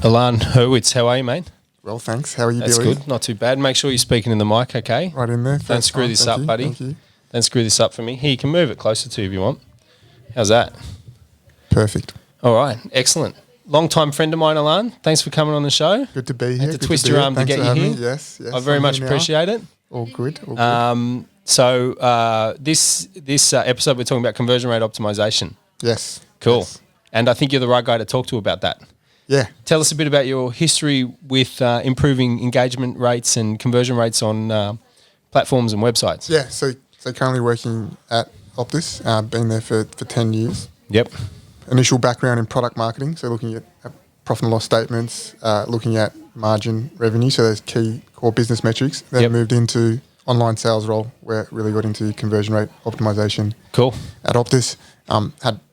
Ilan Hurwitz, how are you, mate? Well, thanks. How are you, That's Billy? good. Not too bad. Make sure you're speaking in the mic, okay? Right in there. Don't screw this up, buddy. Thank you. Don't screw this up for me. Here, you can move it closer to you if you want. How's that? Perfect. All right. Excellent. Long-time friend of mine, Ilan. Thanks for coming on the show. Good to be here. Had to Good twist be your here. arm to Thanks get for you having here. me. Yes. I very I'm much here now. appreciate it. All good. All good. This episode, we're talking about conversion rate optimization. Yes. Cool. Yes. And I think you're the right guy to talk to about that. Yeah. Tell us a bit about your history with improving engagement rates and conversion rates on platforms and websites. Yeah. So currently working at Optus, been there for 10 years. Yep. Initial background in product marketing, so looking at profit and loss statements, looking at margin revenue, so those key core business metrics. Then moved into online sales role, where it really got into conversion rate optimization. Cool. At Optus,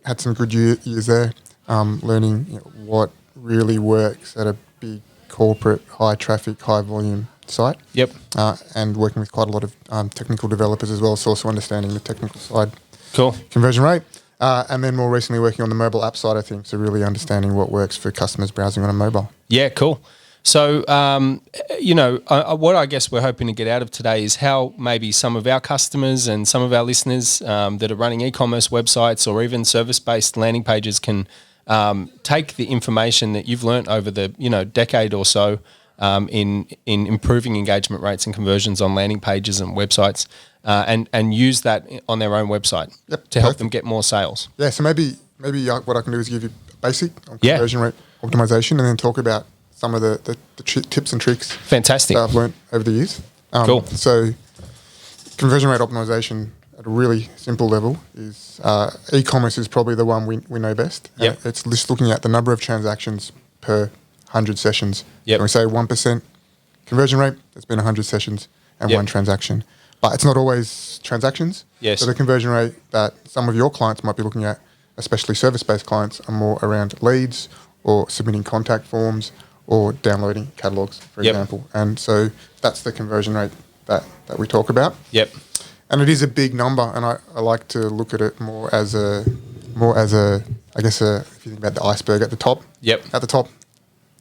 had some good years there, learning what really works at a big corporate, high traffic, high volume site. Yep. And working with quite a lot of technical developers as well, so also understanding the technical side. Cool. Conversion rate. And then more recently working on the mobile app side of things, so really understanding what works for customers browsing on a mobile. Yeah, cool. So, what I guess we're hoping to get out of today is how maybe some of our customers and some of our listeners that are running e-commerce websites or even service-based landing pages can take the information that you've learnt over the decade or so in improving engagement rates and conversions on landing pages and websites and use that on their own website to help them get more sales. Yeah, so maybe what I can do is give you a basic on conversion rate optimization and then talk about some of the tips and tricks Fantastic. that I've learnt over the years. Cool. So conversion rate optimization at a really simple level is e-commerce is probably the one we know best. Yep. It's just looking at the number of transactions per 100 sessions. Yep. When we say 1% conversion rate, there's been 100 sessions and one transaction. But it's not always transactions. Yes. So the conversion rate that some of your clients might be looking at, especially service-based clients, are more around leads or submitting contact forms or downloading catalogs, for example. And so that's the conversion rate that we talk about. Yep. And it is a big number, and I like to look at it more as a I guess if you think about the iceberg at the top. Yep. At the top,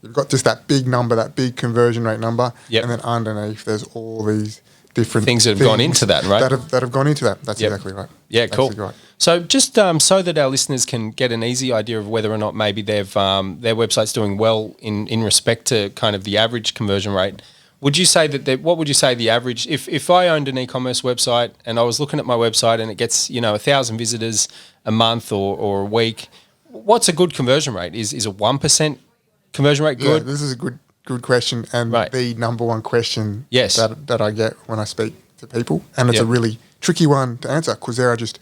you've got just that big number, that big conversion rate number. Yep. And then underneath, there's all these different things that have gone into that, right? That have gone into that. That's exactly right. Yeah, That's cool. exactly right. So just so that our listeners can get an easy idea of whether or not maybe they've their website's doing well in respect to kind of the average conversion rate, would you say what would you say the average, if I owned an e-commerce website and I was looking at my website and it gets 1,000 visitors a month or a week, what's a good conversion rate? Is a 1% conversion rate good? Yeah, this is a good question, and the number one question that I get when I speak to people, and it's a really tricky one to answer because there are just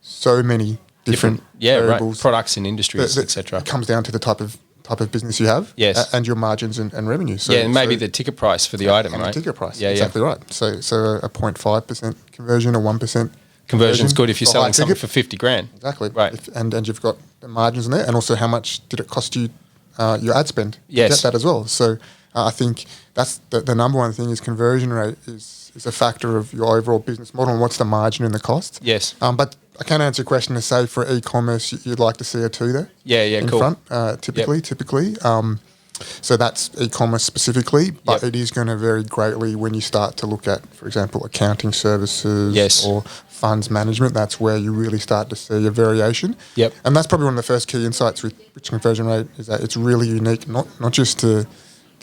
so many different variables, products and industries, etc. It comes down to the type of business you have, and your margins and revenue. So, and maybe the ticket price for the item, right? The ticket price, exactly right. So a 0.5% conversion or 1% conversion's good if you're selling something for 50 grand. Exactly, right? And you've got the margins in there, and also how much did it cost you your ad spend? Yes, to get that as well. So I think that's the number one thing is conversion rate is a factor of your overall business model and what's the margin and the cost. Yes, but I can answer a question to say for e-commerce you'd like to see a 2 there. In cool. front, typically. So that's e-commerce specifically, but it is going to vary greatly when you start to look at, for example, accounting services or funds management. That's where you really start to see a variation. Yep. And that's probably one of the first key insights with rich conversion rate is that it's really unique, not just to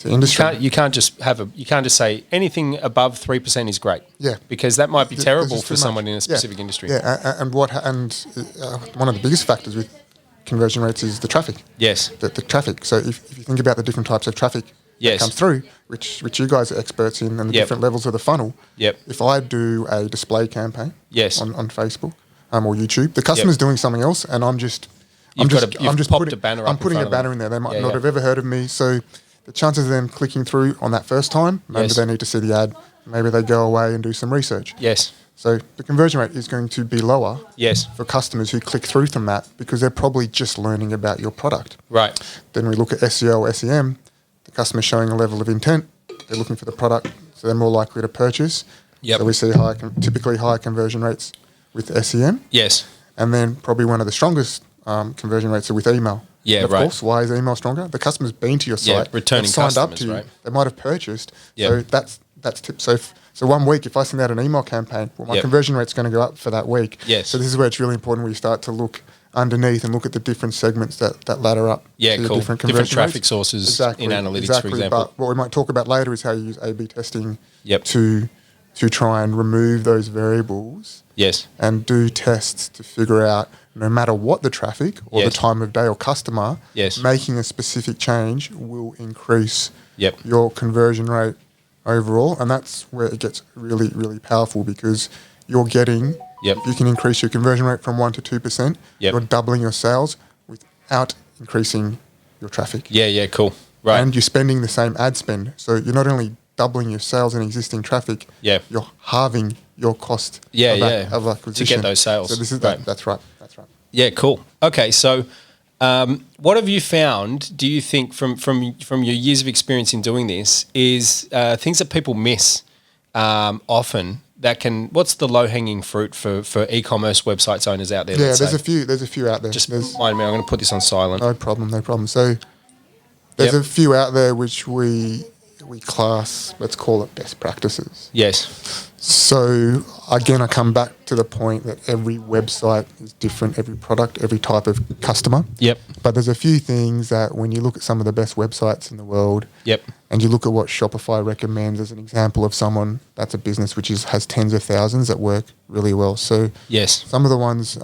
industry. You can't just say anything above 3% is great. Yeah. Because that might be terrible for someone in a specific industry. Yeah. And one of the biggest factors with conversion rates is the traffic. Yes. The traffic. So if you think about the different types of traffic that comes through, which you guys are experts in, and the different levels of the funnel. Yep. If I do a display campaign on Facebook or YouTube, the customer's doing something else, and I'm just putting a banner in there. They might not have ever heard of me, so the chances of them clicking through on that first time, maybe they need to see the ad, maybe they go away and do some research. Yes. So the conversion rate is going to be lower for customers who click through from that because they're probably just learning about your product. Right. Then we look at SEO or SEM, the customer's showing a level of intent, they're looking for the product, so they're more likely to purchase. Yep. So we see typically higher conversion rates with SEM. Yes. And then probably one of the strongest conversion rates are with email. Yeah, and of course, why is email stronger? The customer's been to your site, returning signed up customers, to you, right? they might have purchased. So that's tip. So 1 week, if I send out an email campaign, well, my conversion rate's going to go up for that week. Yes. So this is where it's really important, where you start to look underneath and look at the different segments that ladder up. Yeah, to cool. Different conversion Traffic rates. sources in analytics, for example. But what we might talk about later is how you use A/B testing to try and remove those variables. Yes. And do tests to figure out, no matter what the traffic or the time of day or customer, making a specific change will increase your conversion rate overall. And that's where it gets really, really powerful, because you're getting, if you can increase your conversion rate from 1% to 2%, you're doubling your sales without increasing your traffic. Yeah, cool. Right. And you're spending the same ad spend. So you're not only doubling your sales and existing traffic, you're halving your cost of acquisition. To get those sales. So this is that's right. Yeah, cool. Okay, so what have you found, do you think, from your years of experience in doing this, is things that people miss often that can, what's the low-hanging fruit for e-commerce websites owners out there? Yeah, there's a few out there. Just remind me, I'm going to put this on silent. No problem. So there's a few out there which we class, let's call it best practices. Yes. So again, I come back to the point that every website is different, every product, every type of customer. Yep. But there's a few things that when you look at some of the best websites in the world, and you look at what Shopify recommends as an example of someone that's a business which has tens of thousands that work really well. So some of the ones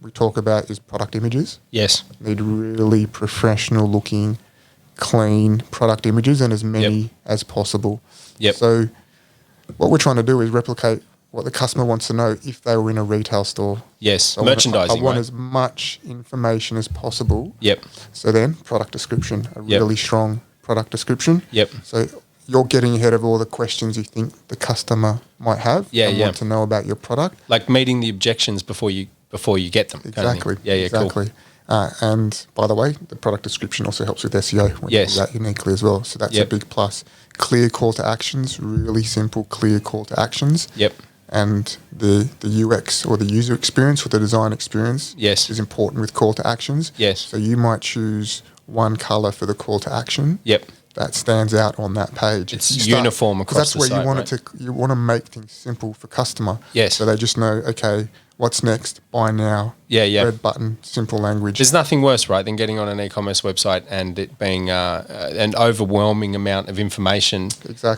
we talk about is product images. Yes. Need really professional looking, clean product images, and as many as possible. So what we're trying to do is replicate what the customer wants to know if they were in a retail store. Yes, so merchandising. I want as much information as possible. Yep. So then product description, a really strong product description. Yep. So you're getting ahead of all the questions you think the customer might have and want to know about your product. Like meeting the objections before you get them. Exactly. Cool. And by the way, the product description also helps with SEO when you do that uniquely as well. So that's a big plus. Clear call to actions, really simple, clear call to actions. Yep. And the UX or the user experience or the design experience is important with call to actions. Yes. So you might choose one color for the call to action. Yep. That stands out on that page. It's uniform across the site. That's where you want it to. You want to make things simple for customer. Yes. So they just know, okay, what's next? Buy now. Red button, simple language. There's nothing worse, right, than getting on an e-commerce website and it being an overwhelming amount of information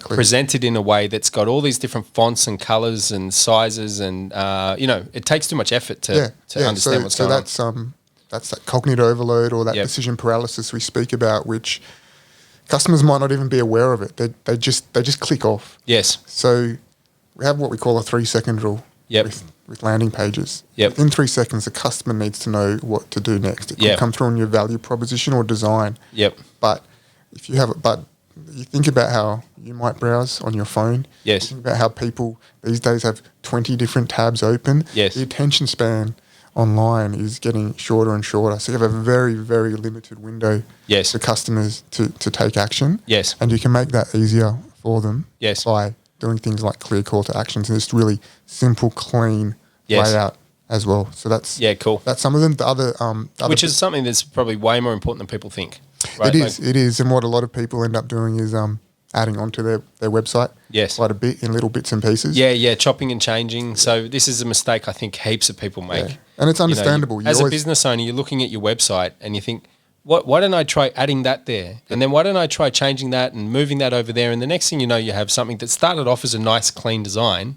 presented in a way that's got all these different fonts and colors and sizes, and it takes too much effort to understand what's going on. So that's that cognitive overload or that decision paralysis we speak about, which customers might not even be aware of it. They just click off. Yes. So we have what we call a 3-second rule. With landing pages. Within 3 seconds, the customer needs to know what to do next. It can come through on your value proposition or design. But if you have it, you think about how you might browse on your phone. Yes. You think about how people these days have 20 different tabs open. Yes. The attention span online is getting shorter and shorter. So you have a very, very limited window for customers to take action. Yes. And you can make that easier for them by doing things like clear call to actions and just really simple, clean layout as well. So that's cool. That's some of them. The other which is something that's probably way more important than people think. Right? It is, and what a lot of people end up doing is adding onto their website quite a bit in little bits and pieces. Chopping and changing. So this is a mistake I think heaps of people make. And it's understandable. As a business owner, you're looking at your website and you think, why don't I try adding that there? And then why don't I try changing that and moving that over there? And the next thing you know, you have something that started off as a nice, clean design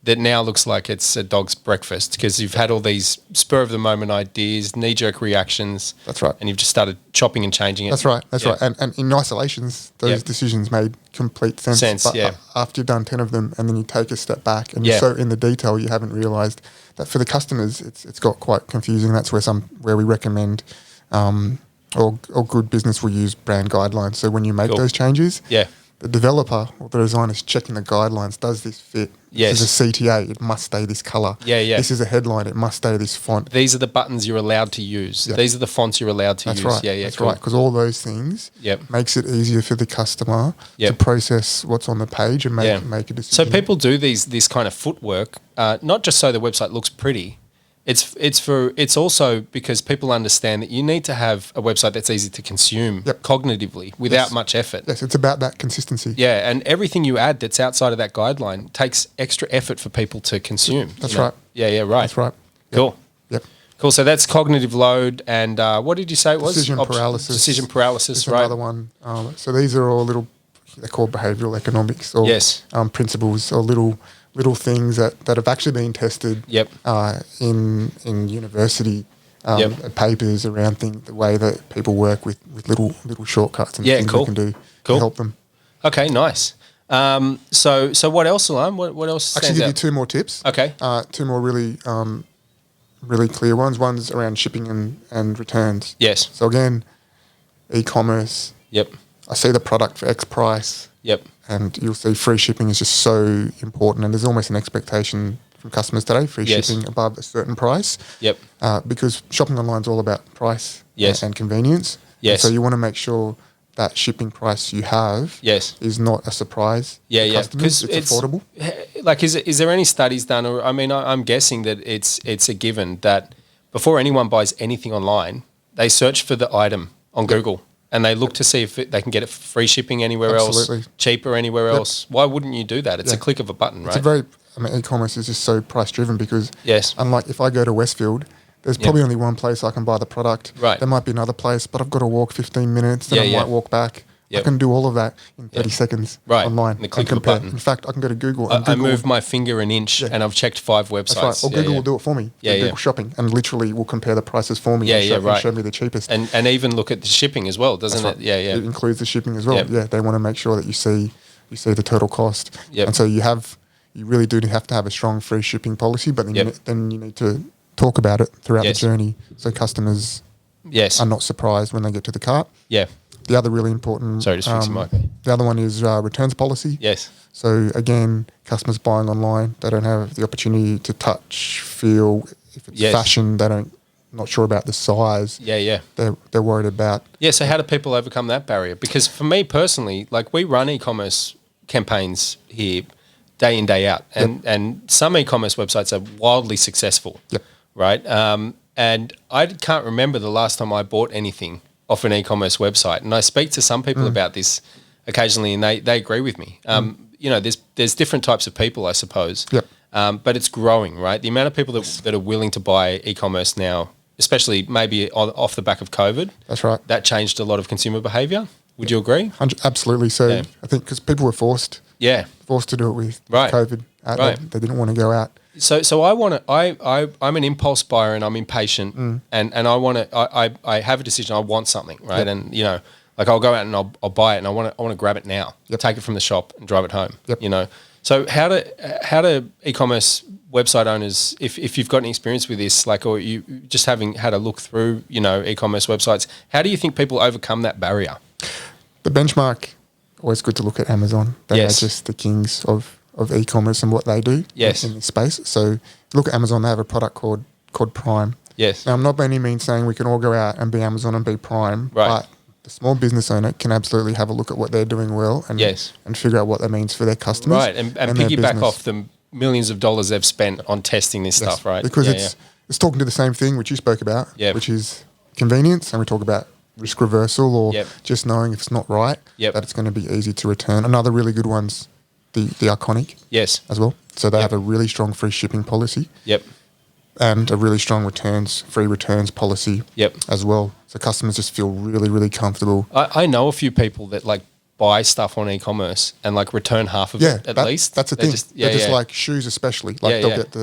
that now looks like it's a dog's breakfast because you've had all these spur-of-the-moment ideas, knee-jerk reactions. That's right. And you've just started chopping and changing it. That's right. And in isolations, those decisions made complete sense. But after you've done 10 of them and then you take a step back and you're so in the detail, you haven't realised that for the customers, it's got quite confusing. That's where we recommend or good business will use brand guidelines. So when you make those changes, the developer or the designer is checking the guidelines. Does this fit? Yes. This is a CTA. It must stay this color. This is a headline. It must stay this font. These are the buttons you're allowed to use. These are the fonts you're allowed to use. Right. That's right. Because all those things makes it easier for the customer to process what's on the page and make a decision. So people do this kind of footwork, not just so the website looks pretty. It's also because people understand that you need to have a website that's easy to consume cognitively without much effort. Yes, it's about that consistency. Yeah, and everything you add that's outside of that guideline takes extra effort for people to consume. That's right. Yeah, right. That's right. Cool. Yep. Cool. So that's cognitive load, and what did you say it was? Decision paralysis. Decision paralysis, right? Another one. So these are all they're called behavioural economics or principles or little things that have actually been tested in university papers around the way that people work with little shortcuts and things they can do to help them. Okay, nice. So what else, Ilan? What else? Actually, give you two more tips. Okay. Two more really clear ones. One's around shipping and returns. Yes. So again, e-commerce. Yep. I see the product for X price. Yep. And you'll see free shipping is just so important, and there's almost an expectation from customers today, free shipping above a certain price. Yep. Because shopping online is all about price and convenience. Yes. And so you want to make sure that shipping price you have is not a surprise to customers. It's affordable. Like, is there any studies done? Or I mean, I'm guessing that it's a given that before anyone buys anything online, they search for the item on Google. And they look to see if they can get it for free shipping anywhere else, cheaper anywhere else. Why wouldn't you do that? It's a click of a button, right? E-commerce is just so price driven because unlike if I go to Westfield, there's probably only one place I can buy the product. Right. There might be another place, but I've got to walk 15 minutes, then I might walk back. I can do all of that in 30 seconds online. The click of a button. In fact, I can go to Google and I move my finger an inch and I've checked 5 websites. That's right. Or Google will do it for me. Google Shopping and literally will compare the prices for me and show me the cheapest. And even look at the shipping as well, doesn't it? Yeah. It includes the shipping as well. Yeah, they want to make sure that you see the total cost. And so you really do have to have a strong free shipping policy, but then you need to talk about it throughout the journey so customers are not surprised when they get to the cart. Yeah. The other really important... Sorry, just fixing my... The other one is returns policy. Yes. So, again, customers buying online, they don't have the opportunity to touch, feel. If it's fashion, not sure about the size. Yeah. They're worried about... Yeah, so how do people overcome that barrier? Because for me personally, like we run e-commerce campaigns here day in, day out. And some e-commerce websites are wildly successful. Yep. Right? And I can't remember the last time I bought anything off an e-commerce website. And I speak to some people about this occasionally and they agree with me. There's different types of people, I suppose. Yep. But it's growing, right? The amount of people that are willing to buy e-commerce now, especially maybe off the back of COVID. That's right. That changed a lot of consumer behaviour. Would you agree? Absolutely. So I think because people were forced to do it with COVID. They didn't want to go out. So I want to. I'm an impulse buyer and I'm impatient, and I want to. I have a decision. I want something, right? And like I'll go out and I'll buy it, and I want to grab it now. Take it from the shop and drive it home. So how do e-commerce website owners, if you've got any experience with this, like, or you just having had a look through, e-commerce websites, how do you think people overcome that barrier? The benchmark, always good to look at Amazon. They are just the kings of e-commerce and what they do in this space. So look at Amazon, they have a product called Prime. Yes. Now, I'm not by any means saying we can all go out and be Amazon and be Prime, but the small business owner can absolutely have a look at what they're doing well and figure out what that means for their customers. Right, and piggyback off the millions of dollars they've spent on testing this stuff, right? Because it's talking to the same thing which you spoke about, which is convenience, and we talk about risk reversal or just knowing if it's not right, that it's going to be easy to return. Another really good one's the Iconic as well. So they have a really strong free shipping policy and a really strong free returns policy as well. So customers just feel really, really comfortable. I know a few people that like buy stuff on e-commerce and like return half of it at least. That's the thing. They're just like shoes especially. Like they'll get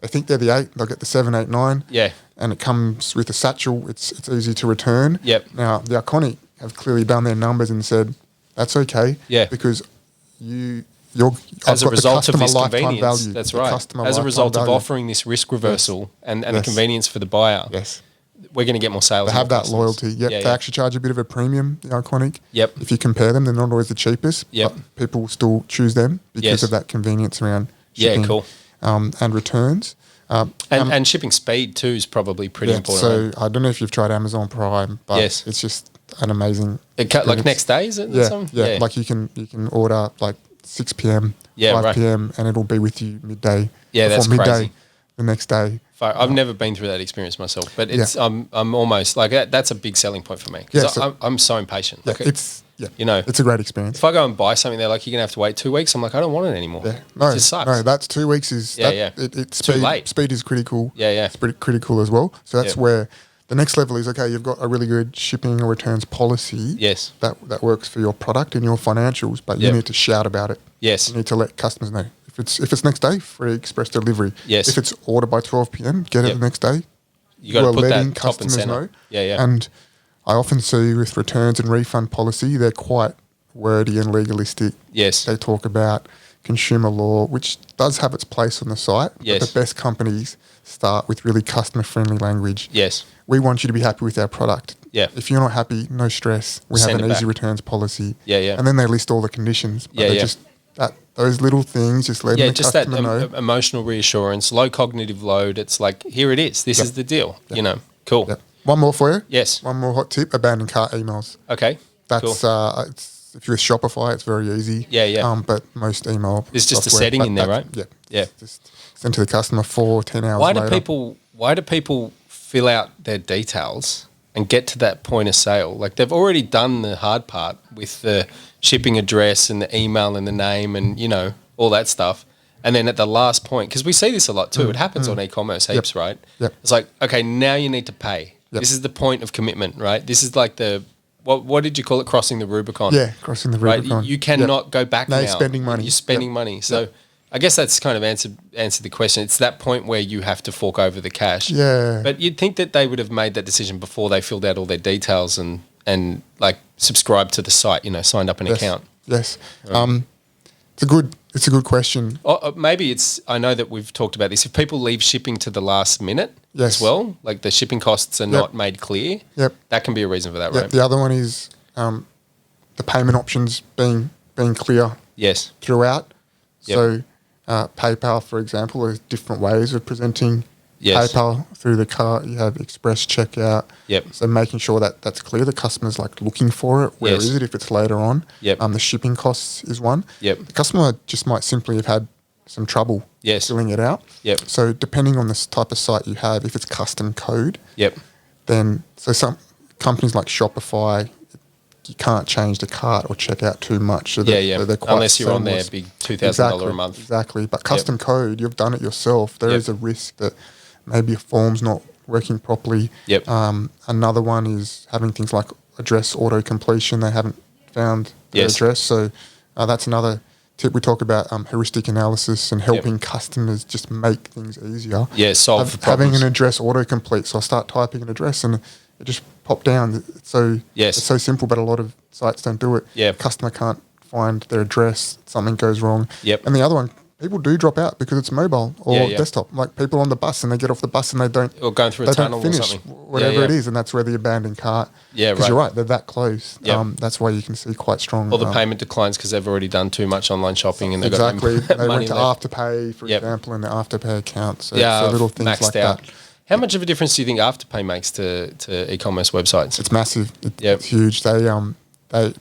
they think they're the 8, they'll get the 7, 8, 9. Yeah. And it comes with a satchel. It's easy to return. Yep. Now the Iconic have clearly done their numbers and said that's okay. Yeah. Because as a result of this convenience, that's right. As a result of offering this risk reversal and the convenience for the buyer, we're going to get more sales. They have that loyalty. They actually charge a bit of a premium, the Iconic. If you compare them, they're not always the cheapest. But people still choose them because of that convenience around shipping and returns. And shipping speed too is probably pretty important. So I don't know if you've tried Amazon Prime, but it's just an amazing experience. Like next day, is it? Yeah. Like you can order like 6 p.m., 5 p.m. and it'll be with you midday. Yeah, that's midday crazy. The next day. I've never been through that experience myself, but it's I'm almost like that's a big selling point for me because I'm so impatient. Yeah, like it's it's a great experience. If I go and buy something, they're like, you're gonna have to wait 2 weeks. I'm like, I don't want it anymore. Yeah. It just sucks. No, that's 2 weeks is it's too late. Speed is critical. It's pretty critical as well. So that's where the next level is, okay, you've got a really good shipping or returns policy. Yes. That works for your product and your financials, but you need to shout about it. Yes. You need to let customers know. If it's next day, free express delivery. Yes. If it's order by 12 p.m, get it the next day. You got to put that top and center. Yeah. And I often see with returns and refund policy, they're quite wordy and legalistic. Yes. They talk about consumer law, which does have its place on the site. Yes. But the best companies start with really customer-friendly language. Yes. We want you to be happy with our product. Yeah. If you're not happy, no stress. We have an easy returns policy. Yeah. And then they list all the conditions. But just those little things, just letting the customer know. Just that emotional reassurance, low cognitive load. It's like, here it is. This is the deal. Cool. Yep. One more for you. Yes. One more hot tip, abandoned cart emails. Okay. That's if you're with Shopify, it's very easy. Yeah. But most email there's just a setting in there, right? Yeah. Just send to the customer 4 or 10 hours later. Why do people fill out their details and get to that point of sale? Like they've already done the hard part with the shipping address and the email and the name and, all that stuff. And then at the last point, because we see this a lot too, it happens on e-commerce heaps, right? Yep. It's like, okay, now you need to pay. Yep. This is the point of commitment, right? This is like what did you call it? Crossing the Rubicon. Yeah, crossing the Rubicon. Right? You cannot go back now. You're spending money. You're spending money. So I guess that's kind of answered the question. It's that point where you have to fork over the cash. Yeah. But you'd think that they would have made that decision before they filled out all their details and like subscribed to the site, signed up an account. Yes. It's a good question. Maybe I know that we've talked about this. If people leave shipping to the last minute as well, like the shipping costs are not made clear, that can be a reason for that, right? The other one is the payment options being clear throughout. Yep. So PayPal, for example, there's different ways of presenting PayPal through the cart. You have express checkout. Yep. So making sure that that's clear. The customer's like looking for it. Where is it if it's later on? Yep. The shipping costs is one. Yep. The customer just might simply have had some trouble filling it out. Yep. So depending on this type of site you have, if it's custom code, then some companies like Shopify, you can't change the cart or checkout too much. So they're quite unless you're on their big $2,000 a month. Exactly. But custom code, you've done it yourself. There is a risk that maybe a form's not working properly. Another one is having things like address auto completion. They haven't found their address. So that's another tip. We talk about heuristic analysis and helping customers just make things easier. Solve the problems. Having an address autocomplete. So I start typing an address and it just popped down. It's so simple, but a lot of sites don't do it. Customer can't find their address. Something goes wrong. And the other one, people do drop out because it's mobile or desktop. Like people on the bus and they get off the bus and they don't. Or going through a tunnel or something. Whatever it is, and that's where the abandoned cart. Because you're right, they're that close. That's why you can see quite strong. Or the payment declines because they've already done too much online shopping and they've got they money went to Afterpay, for example, and the Afterpay account. So little things maxed like out. that. How much of a difference do you think Afterpay makes to e-commerce websites? It's massive. It's huge. They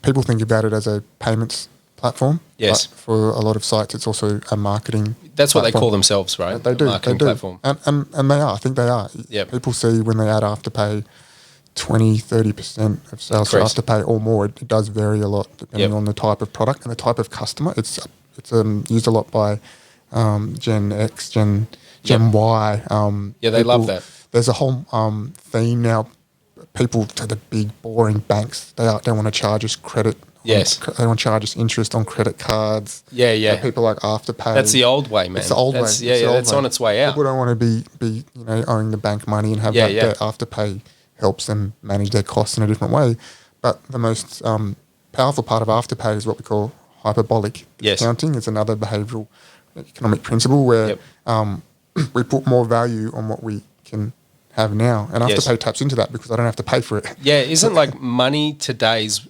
people think about it as a payments platform. Yes. But for a lot of sites, it's also a marketing. That's what they call themselves, right? They do. Marketing platform. And they are. I think they are. People see when they add Afterpay 20-30% of sales for Afterpay or more. It does vary a lot depending on the type of product and the type of customer. It's used a lot by Gen X, Gen Y. They love that. There's a whole theme now. People to the big boring banks, they want to charge us credit. They want to charge us interest on credit cards. So people like Afterpay. That's the old way, man. It's the old way. That's on its way out. People don't want to be owing the bank money and have that debt. Afterpay helps them manage their costs in a different way. But the most powerful part of Afterpay is what we call hyperbolic discounting. It's another behavioural economic principle where we put more value on what we can have now. And Afterpay taps into that because I don't have to pay for it. Isn't like money today's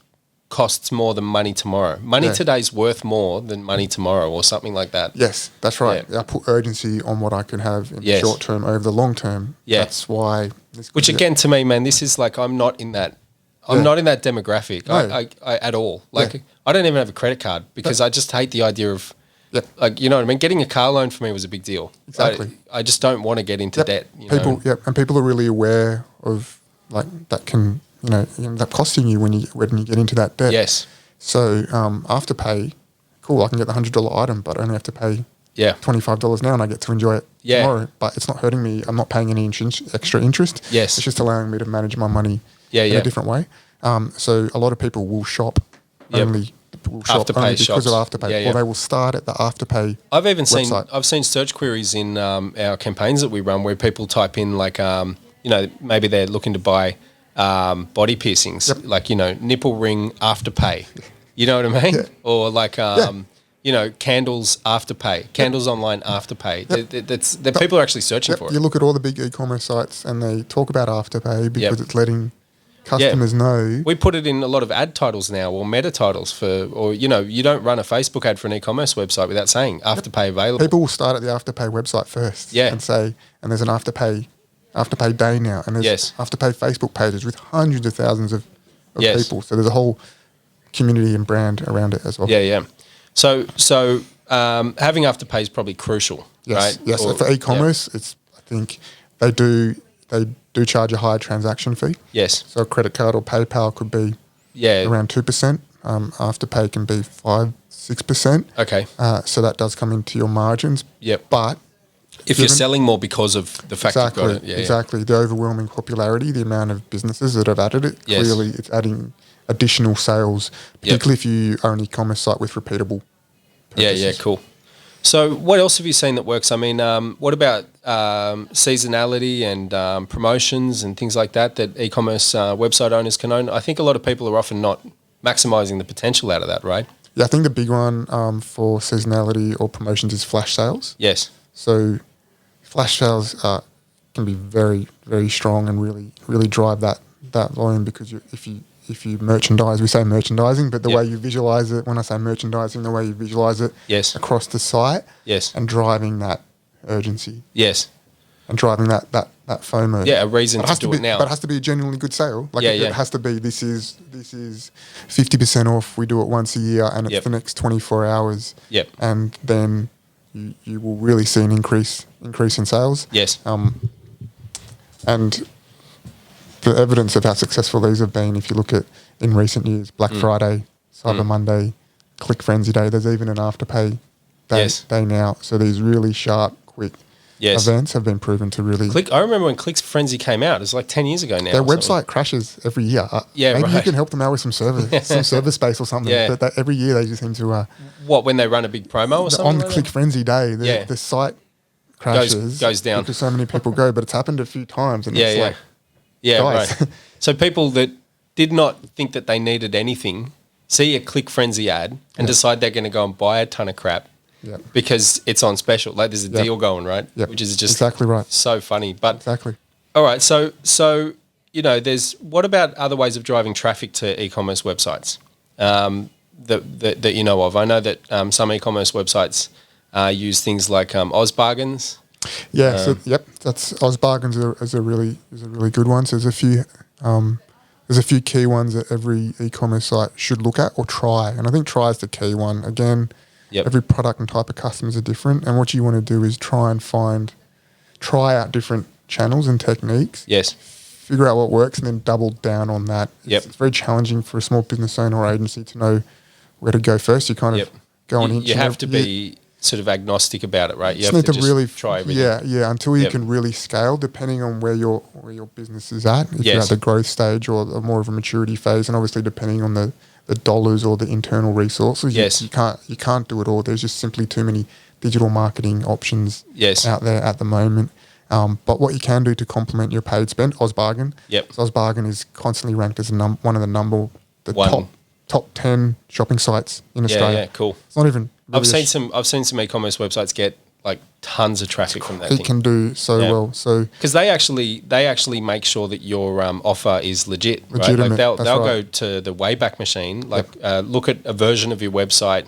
costs more than money tomorrow. Money today's worth more than money tomorrow or something like that. Yes, that's right. I put urgency on what I can have in the short term over the long term. That's why. Which again, to me, man, this is like I'm not in that demographic I at all. Like I don't even have a credit card because I just hate the idea of Yep. Like, you know what I mean? Getting a car loan for me was a big deal. Exactly. I just don't want to get into debt. And people are really aware of like that can, end up costing you when you get into that debt. Yes. So Afterpay, cool, I can get the $100 item, but I only have to pay $25 now and I get to enjoy it tomorrow. But it's not hurting me. I'm not paying any extra interest. Yes. It's just allowing me to manage my money in a different way. So a lot of people will shop only because of Afterpay, or they will start at the Afterpay. I've seen search queries in our campaigns that we run where people type in like maybe they're looking to buy body piercings, like nipple ring Afterpay, you know what I mean, or like candles Afterpay, candles online Afterpay. People are actually searching for it. You look at all the big e-commerce sites and they talk about Afterpay because it's letting customers know. We put it in a lot of ad titles now, or meta titles you don't run a Facebook ad for an e-commerce website without saying Afterpay available. People will start at the Afterpay website first and say, and there's an Afterpay Day now, and there's Afterpay Facebook pages with hundreds of thousands of people. So there's a whole community and brand around it as well. Yeah. So having Afterpay is probably crucial, right? Yes. For e-commerce, I think they do charge a higher transaction fee. Yes. So a credit card or PayPal could be around 2%. Afterpay can be 5-6%. Okay. So that does come into your margins. Yep. But if you're selling more because of the fact you've got it. Exactly. The overwhelming popularity, the amount of businesses that have added it, clearly it's adding additional sales, particularly if you are an e-commerce site with repeatable purchases. Yeah, cool. So what else have you seen that works? I mean, what about seasonality and promotions and things like that e-commerce website owners can own? I think a lot of people are often not maximising the potential out of that, right? Yeah, I think the big one for seasonality or promotions is flash sales. Yes. So flash sales can be very, very strong and really, really drive that volume because if you merchandise, we say merchandising, but the way you visualize it, when I say merchandising, the way you visualize it across the site and driving that urgency. Yes. And driving that FOMO. Yeah, a reason to do it now. But it has to be a genuinely good sale. Like it has to be, this is 50% off, we do it once a year and it's the next 24 hours. Yep. And then you will really see an increase in sales. Yes. And the evidence of how successful these have been, if you look at in recent years, Black Friday, Cyber Monday, Click Frenzy Day, there's even an Afterpay day now. So these really sharp, quick events have been proven to really... I remember when Click Frenzy came out, it was like 10 years ago now. Their website crashes every year. Maybe you can help them out with some server space or something. Yeah. But every year they just seem to... when they run a big promo or something? On the Click Frenzy Day, the site crashes. Goes down. Because so many people go, but it's happened a few times. And it's like... Yeah, right. So people that did not think that they needed anything see a Click Frenzy ad and decide they're going to go and buy a ton of crap because it's on special. Like there's a deal going, right? Which is just exactly right. So funny. But exactly. All right. So there's what about other ways of driving traffic to e-commerce websites that you know of? I know that some e-commerce websites use things like Oz Bargains. Yeah, that's Oz Bargains is a really good one. So there's a few key ones that every e-commerce site should look at or try, and I think try is the key one. Again, every product and type of customers are different, and what you want to do is try out different channels and techniques. Yes. Figure out what works and then double down on that. It's very challenging for a small business owner or agency to know where to go first. You kind of go on. You have to be sort of agnostic about it, right? You have to just really try everything. Yeah, until you can really scale, depending on where your business is at. If you're at the growth stage or more of a maturity phase, and obviously depending on the dollars or the internal resources, you can't do it all. There's just simply too many digital marketing options out there at the moment. But what you can do to complement your paid spend, Ozbargain. So Ozbargain is constantly ranked as one of the top 10 shopping sites in Australia. Yeah, cool. It's not even. Really I've seen some e-commerce websites get like tons of traffic from that. It can do so well. So because they actually make sure that your offer is legit. Right? Like they'll go to the Wayback Machine, look at a version of your website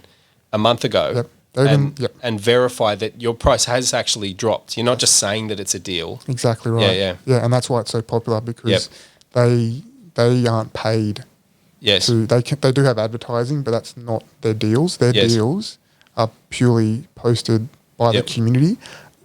a month ago. And verify that your price has actually dropped. You're not just saying that it's a deal. Exactly right. Yeah, and that's why it's so popular because they aren't paid. Yes. They do have advertising, but that's not their deals. Their deals are purely posted by the community.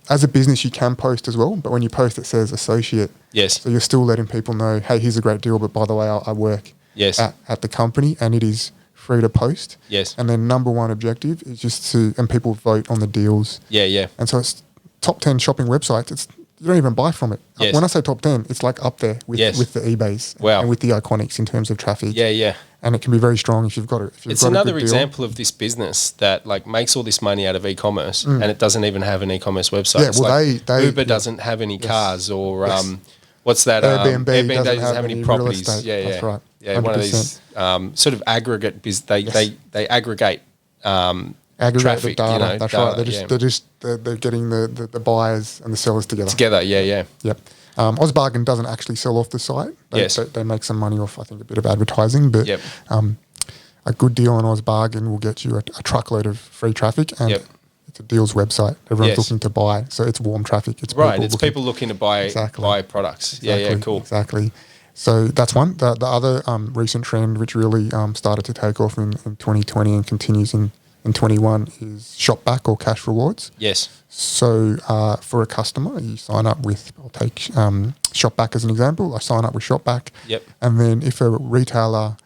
As a business, you can post as well, but when you post, it says associate. Yes. So you're still letting people know, hey, here's a great deal, but by the way, I work at the company, and it is free to post. Yes. And then number one objective is just and people vote on the deals. Yeah. And so it's top 10 shopping websites. You don't even buy from it. Yes. When I say top 10, it's like up there with the eBays and with the Iconics in terms of traffic. Yeah. And it can be very strong if you've got it. It's another example of this business that like makes all this money out of e-commerce and it doesn't even have an e-commerce website. Yeah, well, Uber doesn't have any cars or what's that? Airbnb doesn't have any properties. Yeah. That's right. Yeah, 100%. One of these sort of aggregate they aggregate traffic, data. That's data, right. They're getting the buyers and the sellers together. Yeah. Yep. Ozbargain doesn't actually sell off the site. They make some money off, I think, a bit of advertising, but a good deal on Ozbargain will get you a truckload of free traffic, and it's a deals website. Everyone's looking to buy, so it's warm traffic. It's people looking to buy products. Exactly. Cool. Exactly. So that's one. The other recent trend, which really started to take off in 2020 and continues in 21, is shop back or cash rewards. Yes. So for a customer, you sign up with, I'll take Shopback as an example. I sign up with Shopback. Yep. And then if a retailer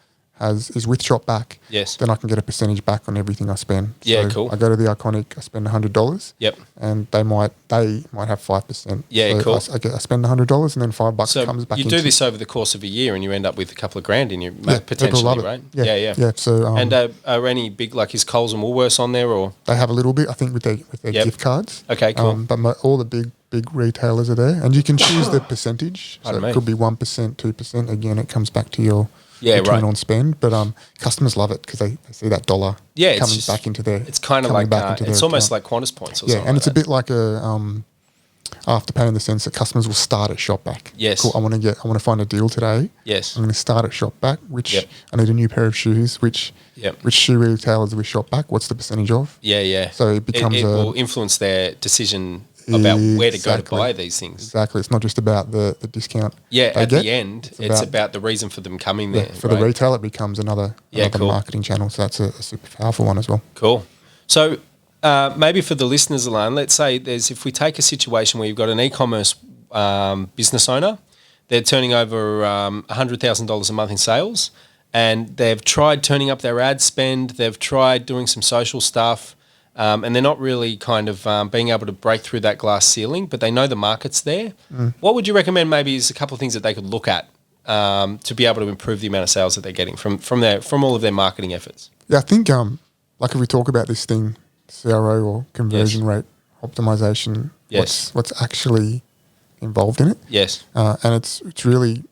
is with Shopback, yes, then I can get a percentage back on everything I spend. Yeah, so cool. I go to the Iconic, I spend $100. Yep. And they might have 5%. Yeah, so cool. I spend $100 and then $5 comes back. You do this over the course of a year, and you end up with a couple of grand in your potentially, right? Yeah. So and are any big, like, is Coles and Woolworths on there, or they have a little bit? I think with their gift cards. Okay, cool. But all the big retailers are there, and you can choose the percentage. So it could be 1%, 2%. Again, it comes back to your return on spend, but customers love it because they see that dollar coming back into their. It's kind of like it's almost like Qantas points or something. And it's a bit like a Afterpay in the sense that customers will start at Shopback. Yes. Cool, I want to find a deal today. Yes. I'm going to start at Shopback, which I need a new pair of shoes. Which shoe retailers with Shopback? What's the percentage of? Yeah. So it becomes it will influence their decision about where to go to buy these things. Exactly. It's not just about the discount. Yeah, at the end, it's about the reason for them coming there. For the retailer, it becomes another marketing channel. So that's a super powerful one as well. Cool. So maybe for the listeners, Ilan, let's say if we take a situation where you've got an e-commerce business owner, they're turning over $100,000 a month in sales, and they've tried turning up their ad spend, they've tried doing some social stuff, and they're not really kind of being able to break through that glass ceiling, but they know the market's there. What would you recommend maybe is a couple of things that they could look at to be able to improve the amount of sales that they're getting from all of their marketing efforts? Yeah, I think like if we talk about this thing, CRO or conversion rate optimization, what's actually involved in it. Yes. And it's really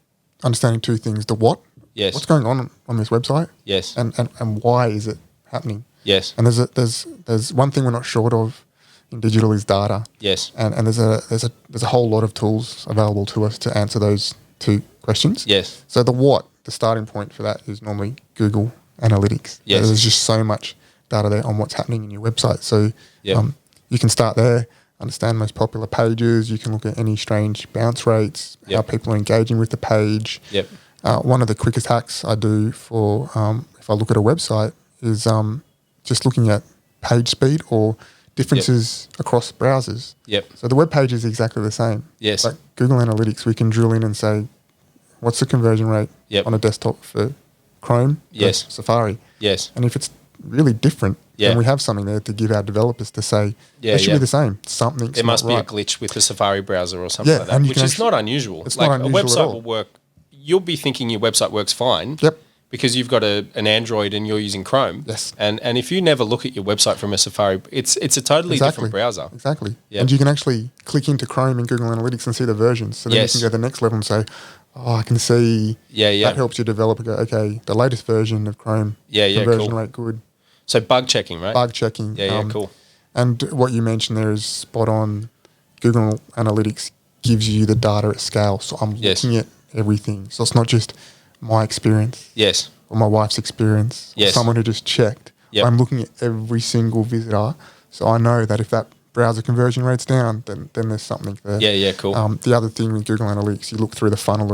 understanding two things: the what, what's going on this website, and why is it happening. Yes. And there's one thing we're not short of in digital is data. Yes. And there's a whole lot of tools available to us to answer those two questions. Yes. So the starting point for that is normally Google Analytics. Yes. There's just so much data there on what's happening in your website. So you can start there, understand most popular pages. You can look at any strange bounce rates, how people are engaging with the page. Yep. One of the quickest hacks I do for if I look at a website is just looking at page speed or differences across browsers. Yep. So the web page is exactly the same. Yes. Like Google Analytics, we can drill in and say, what's the conversion rate on a desktop for Chrome? Yes. Safari. Yes. And if it's really different, then we have something there to give our developers to say, they should be the same. There must be a glitch with the Safari browser or something like that, which is not unusual. It's not unusual a website at all. will work. You'll be thinking your website works fine. Yep. Because you've got an Android and you're using Chrome. Yes. And if you never look at your website from a Safari, it's a totally different browser. Exactly. Yep. And you can actually click into Chrome and Google Analytics and see the versions. So then you can go to the next level and say, I can see that helps your developer go, okay, the latest version of Chrome, conversion rate good. So bug checking, right? Bug checking. Cool. And what you mentioned there is spot on. Google Analytics gives you the data at scale. So I'm looking at everything. So it's not just my experience. Yes. Or my wife's experience. Yes. Or someone who just checked. Yep. I'm looking at every single visitor. So I know that if that browser conversion rate's down, then there's something there. Yeah, cool. The other thing with Google Analytics, you look through the funnel